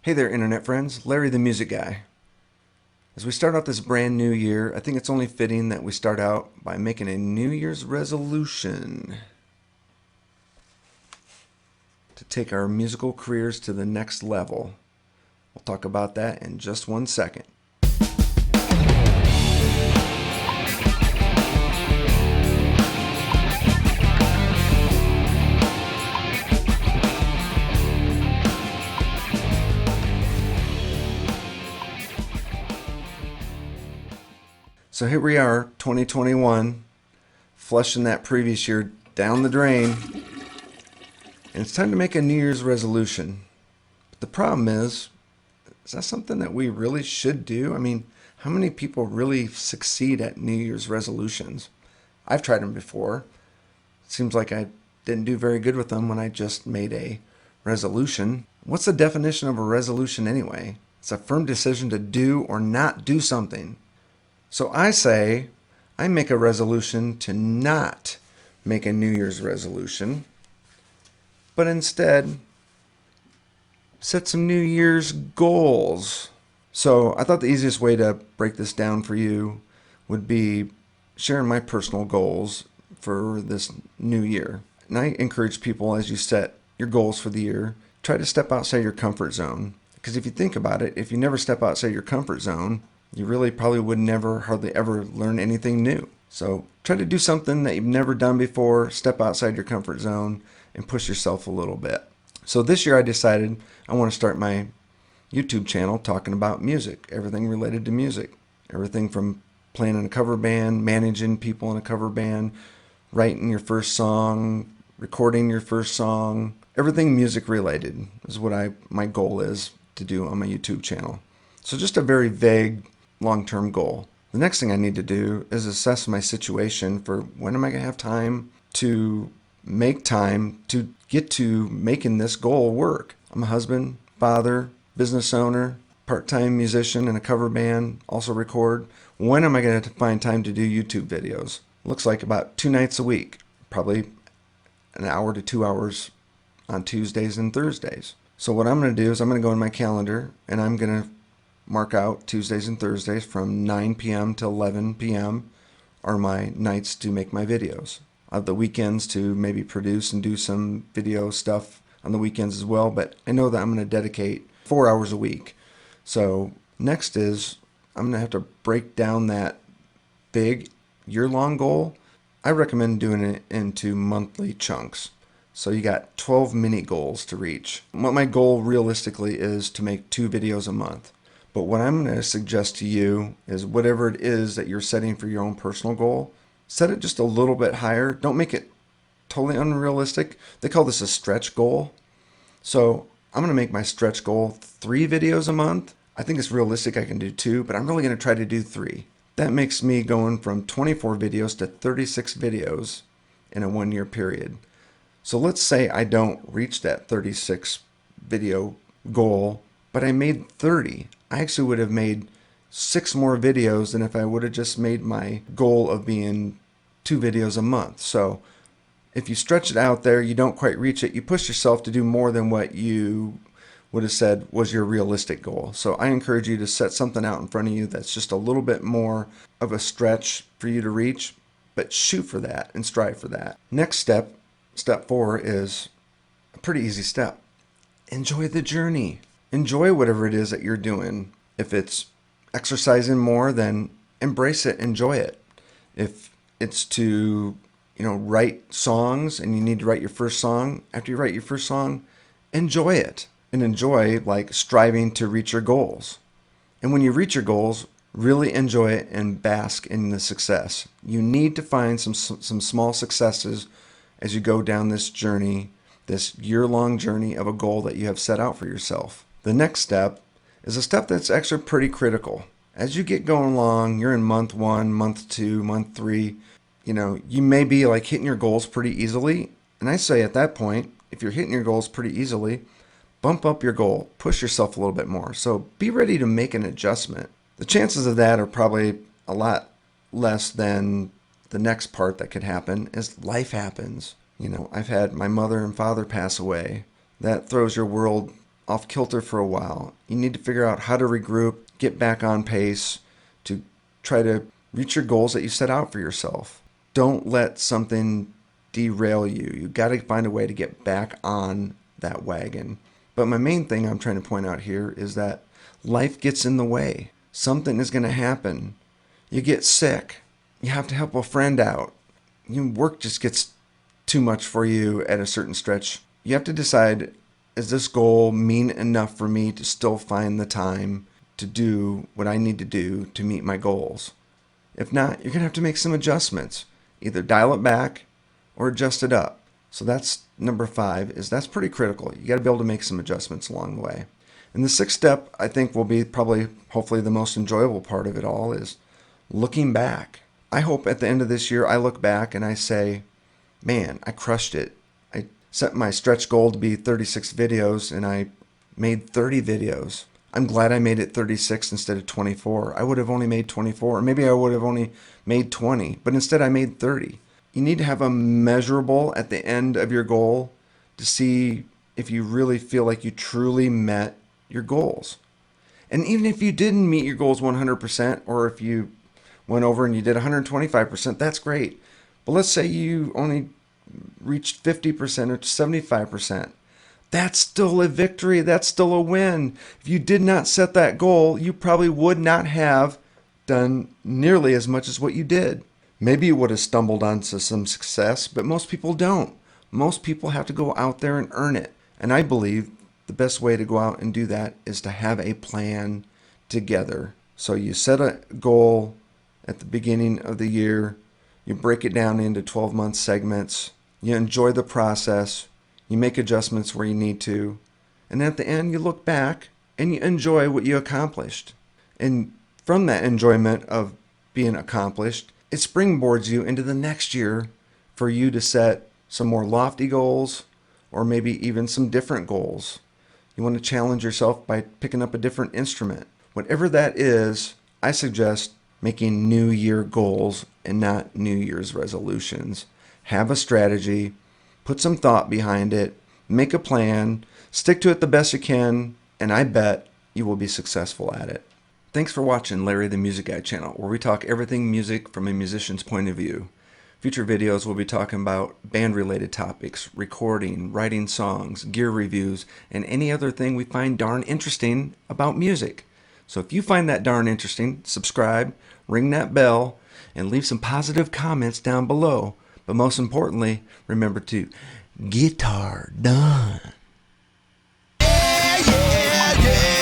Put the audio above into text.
Hey there, internet friends. Larry the Music Guy. As we start out this brand new year, I think it's only fitting that we start out by making a New Year's resolution to take our musical careers to the next level. We'll talk about that in just 1 second. So here we are, 2021, flushing that previous year down the drain, and it's time to make a New Year's resolution. But the problem is that something that we really should do? I mean, how many people really succeed at New Year's resolutions? I've tried them before. It seems like I didn't do very good with them when I just made a resolution. What's the definition of a resolution anyway? It's a firm decision to do or not do something. So I say, I make a resolution to not make a New Year's resolution, but instead set some New Year's goals. So I thought the easiest way to break this down for you would be sharing my personal goals for this new year. And I encourage people, as you set your goals for the year, try to step outside your comfort zone. Because if you think about it, if you never step outside your comfort zone, you really probably would never, hardly ever learn anything new. So try to do something that you've never done before, step outside your comfort zone, and push yourself a little bit. So this year I decided I want to start my YouTube channel talking about music, everything related to music. Everything from playing in a cover band, managing people in a cover band, writing your first song, recording your first song. Everything music related is what my goal is to do on my YouTube channel. So just a very vague long-term goal. The next thing I need to do is assess my situation for when am I going to have time to make time to get to making this goal work. I'm a husband, father, business owner, part-time musician in a cover band, also record. When am I going to find time to do YouTube videos? Looks like about 2 nights a week, probably an hour to 2 hours on Tuesdays and Thursdays. So what I'm going to do is I'm going to go in my calendar and I'm going to mark out Tuesdays and Thursdays from 9 p.m. to 11 p.m. are my nights to make my videos. I have the weekends to maybe produce and do some video stuff on the weekends as well, but I know that I'm going to dedicate 4 hours a week. So next is I'm going to have to break down that big year-long goal. I recommend doing it into monthly chunks. So you got 12 mini goals to reach. What my goal realistically is to make 2 videos a month. But what I'm going to suggest to you is whatever it is that you're setting for your own personal goal, set it just a little bit higher. Don't make it totally unrealistic. They call this a stretch goal. So I'm going to make my stretch goal 3 videos a month. I think it's realistic I can do 2, but I'm really going to try to do 3. That makes me going from 24 videos to 36 videos in a 1-year period. So let's say I don't reach that 36 video goal, but I made 30. I actually would have made 6 more videos than if I would have just made my goal of being 2 videos a month. So if you stretch it out there, you don't quite reach it, you push yourself to do more than what you would have said was your realistic goal. So I encourage you to set something out in front of you that's just a little bit more of a stretch for you to reach, but shoot for that and strive for that. Next step, step 4, is a pretty easy step. Enjoy the journey. Enjoy whatever it is that you're doing. If it's exercising more, then embrace it, enjoy it. If it's to, write songs and you need to write your first song, after you write your first song, enjoy it. And enjoy like striving to reach your goals. And when you reach your goals, really enjoy it and bask in the success. You need to find some small successes as you go down this journey, this year-long journey of a goal that you have set out for yourself. The next step is a step that's actually pretty critical. As you get going along, you're in month 1, month 2, month 3, you may be like hitting your goals pretty easily. And I say at that point, if you're hitting your goals pretty easily, bump up your goal, push yourself a little bit more. So be ready to make an adjustment. The chances of that are probably a lot less than the next part that could happen is life happens. I've had my mother and father pass away. That throws your world off kilter for a while. You need to figure out how to regroup, get back on pace to try to reach your goals that you set out for yourself. Don't let something derail you. You got to find a way to get back on that wagon. But my main thing I'm trying to point out here is that life gets in the way. Something is going to happen. You get sick. You have to help a friend out. Work just gets too much for you at a certain stretch. You have to decide, is this goal mean enough for me to still find the time to do what I need to do to meet my goals? If not, you're going to have to make some adjustments. Either dial it back or adjust it up. So that's number 5, is that's pretty critical. You got to be able to make some adjustments along the way. And the 6th step, I think, will be probably, hopefully, the most enjoyable part of it all, is looking back. I hope at the end of this year, I look back and I say, man, I crushed it. I set my stretch goal to be 36 videos and I made 30 videos. I'm glad I made it 36 instead of 24. I would have only made 24, or maybe I would have only made 20, but instead I made 30. You need to have a measurable at the end of your goal to see if you really feel like you truly met your goals. And even if you didn't meet your goals 100%, or if you went over and you did 125%, that's great. But let's say you only reached 50% or 75%. That's still a victory. That's still a win. If you did not set that goal, you probably would not have done nearly as much as what you did. Maybe you would have stumbled onto some success, but most people don't. Most people have to go out there and earn it. And I believe the best way to go out and do that is to have a plan together. So you set a goal at the beginning of the year, you break it down into 12-month segments, you enjoy the process, you make adjustments where you need to, and at the end you look back and you enjoy what you accomplished. And from that enjoyment of being accomplished, it springboards you into the next year for you to set some more lofty goals, or maybe even some different goals. You want to challenge yourself by picking up a different instrument. Whatever that is, I suggest making New Year goals and not New Year's resolutions. Have a strategy, put some thought behind it, make a plan, stick to it the best you can, and I bet you will be successful at it. Thanks for watching Larry the Music Guy channel, where we talk everything music from a musician's point of view. Future videos we'll be talking about band-related topics, recording, writing songs, gear reviews, and any other thing we find darn interesting about music. So if you find that darn interesting, subscribe, ring that bell, and leave some positive comments down below. But most importantly, remember to guitar done. Yeah, yeah, yeah.